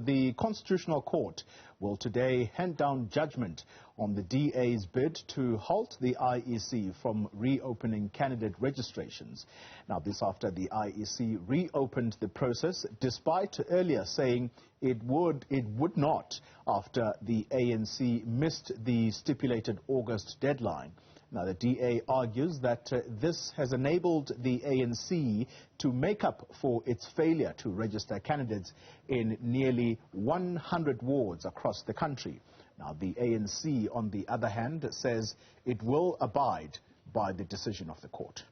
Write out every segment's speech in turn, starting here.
the Constitutional Court will today hand down judgment on the DA's bid to halt the IEC from reopening candidate registrations. Now, this after the IEC reopened the process, despite earlier saying it would not after the ANC missed the stipulated August deadline. Now, the DA argues that this has enabled the ANC to make up for its failure to register candidates in nearly 100 wards across the country. Now, the ANC, on the other hand, says it will abide by the decision of the court.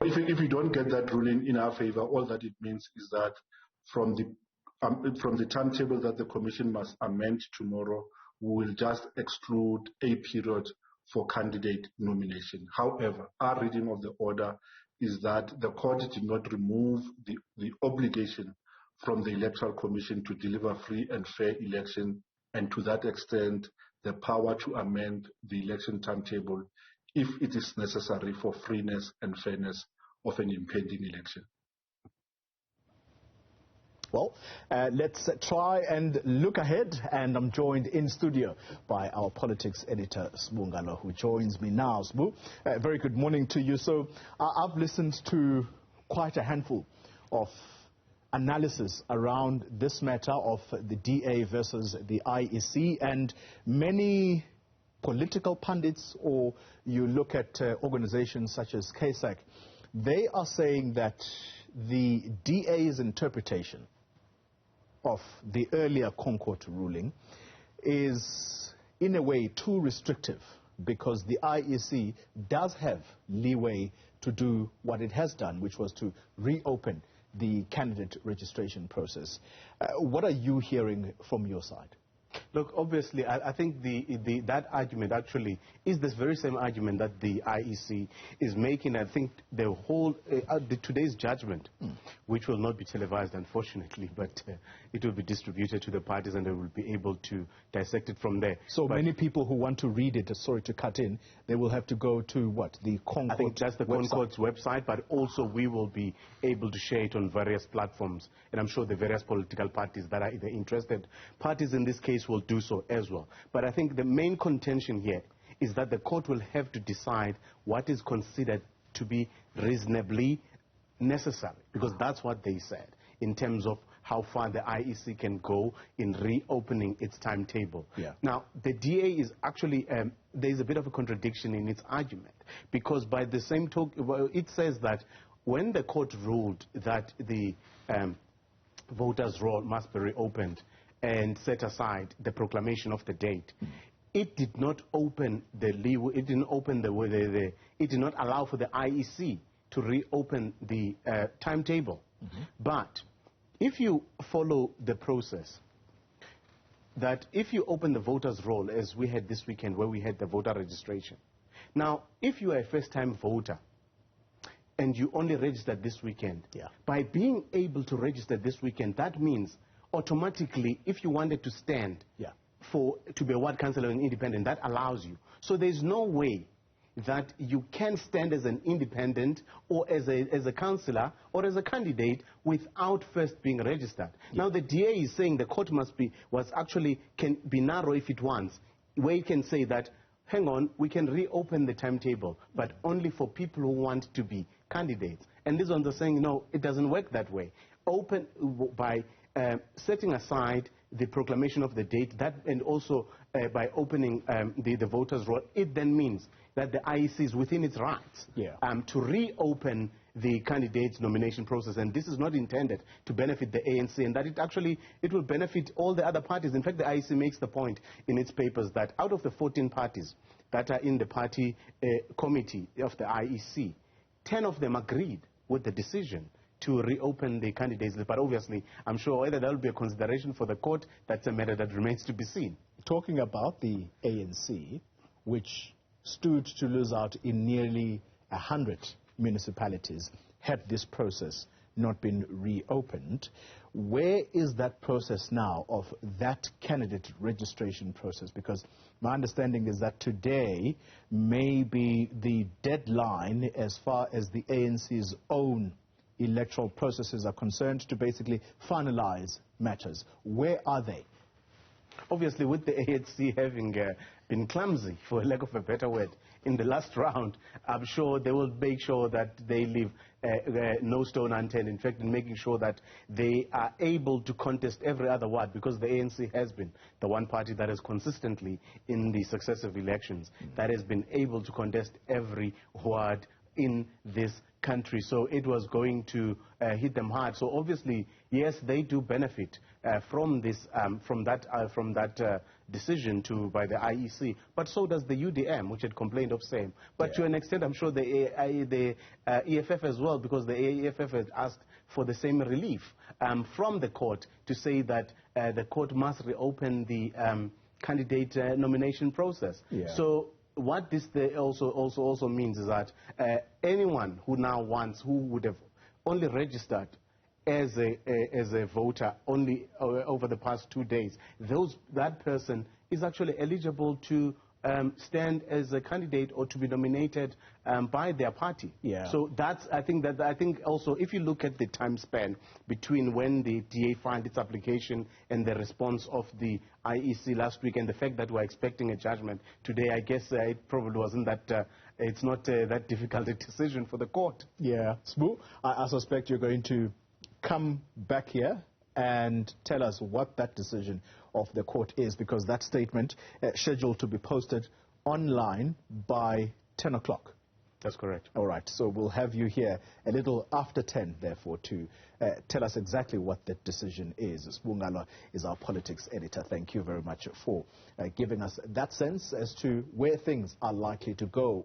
If we don't get that ruling in our favor, all that it means is that from the timetable that the Commission must amend tomorrow, we will just exclude a period for candidate nomination. However, our reading of the order is that the court did not remove the obligation from the Electoral Commission to deliver free and fair election, and to that extent, the power to amend the election timetable if it is necessary for freeness and fairness of an impending election. Well, let's try and look ahead, and I'm joined in studio by our politics editor, Sbu Ngalwa, who joins me now. Sbu, very good morning to you. So I've listened to quite a handful of analysis around this matter of the DA versus the IEC, and many political pundits, or you look at organizations such as KSAC, they are saying that the DA's interpretation of the earlier ConCourt ruling is in a way too restrictive, because the IEC does have leeway to do what it has done, which was to reopen the candidate registration process. What are you hearing from your side? Look, obviously, I think that argument actually is this very same argument that the IEC is making. I think the whole, today's judgment, which will not be televised, unfortunately, but it will be distributed to the parties and they will be able to dissect it from there. So many people who want to read it, sorry to cut in, they will have to go to what? The ConCourt I think that's the ConCourt's website, but also we will be able to share it on various platforms. And I'm sure the various political parties that are either interested parties in this case will do so as well. But I think the main contention here is that the court will have to decide what is considered to be reasonably necessary, because that's what they said in terms of how far the IEC can go in reopening its timetable. Yeah. Now, the DA is actually, there's a bit of a contradiction in its argument, because by the same token, it says that when the court ruled that the voters' roll must be reopened and set aside the proclamation of the date, it did not open the leeway, it didn't open it did not allow for the IEC to reopen the timetable. But if you follow the process, that if you open the voters' roll, as we had this weekend where we had the voter registration, now if you are a first-time voter and you only registered this weekend, by being able to register this weekend, that means automatically, if you wanted to stand to be a ward councillor and independent, that allows you. So there's no way that you can stand as an independent or as a councillor or as a candidate without first being registered. Now the DA is saying the court can be narrow if it wants, where you can say that, hang on, we can reopen the timetable, but only for people who want to be candidates. And these ones are saying, no, it doesn't work that way. Open by setting aside the proclamation of the date, and also by opening the voters' roll, it then means that the IEC is within its rights to reopen the candidates' nomination process. And this is not intended to benefit the ANC, and that it will benefit all the other parties. In fact, the IEC makes the point in its papers that out of the 14 parties that are in the party committee of the IEC, 10 of them agreed with the decision to reopen the candidates list. But obviously, I'm sure whether there will be a consideration for the court, that's a matter that remains to be seen. Talking about the ANC, which stood to lose out in nearly 100 municipalities had this process not been reopened, where is that process now of that candidate registration process? Because my understanding is that today may be the deadline as far as the ANC's own electoral processes are concerned to basically finalize matters. Where are they? Obviously, with the ANC having been clumsy, for lack of a better word, in the last round, I'm sure they will make sure that they leave no stone unturned. In fact, in making sure that they are able to contest every other ward, because the ANC has been the one party that has consistently, in the successive elections, that has been able to contest every ward in this country. So it was going to hit them hard. So obviously, yes, they do benefit from this, from that decision by the IEC. But so does the UDM, which had complained of same. But to an extent, I'm sure the EFF as well, because the EFF had asked for the same relief from the court to say that the court must reopen the candidate nomination process. So what this also means is that anyone who now who would have only registered as a voter only over the past 2 days, that person is actually eligible to stand as a candidate or to be nominated by their party. So I think also, if you look at the time span between when the DA filed its application and the response of the IEC last week, and the fact that we're expecting a judgment today, I guess it probably wasn't that, it's not that difficult a decision for the court. Sbu, I suspect you're going to come back here and tell us what that decision of the court is, because that statement scheduled to be posted online by 10 o'clock. That's correct. All right, so we'll have you here a little after 10, therefore, to tell us exactly what that decision is. Sbu Ngalwa is our politics editor. Thank you very much for giving us that sense as to where things are likely to go.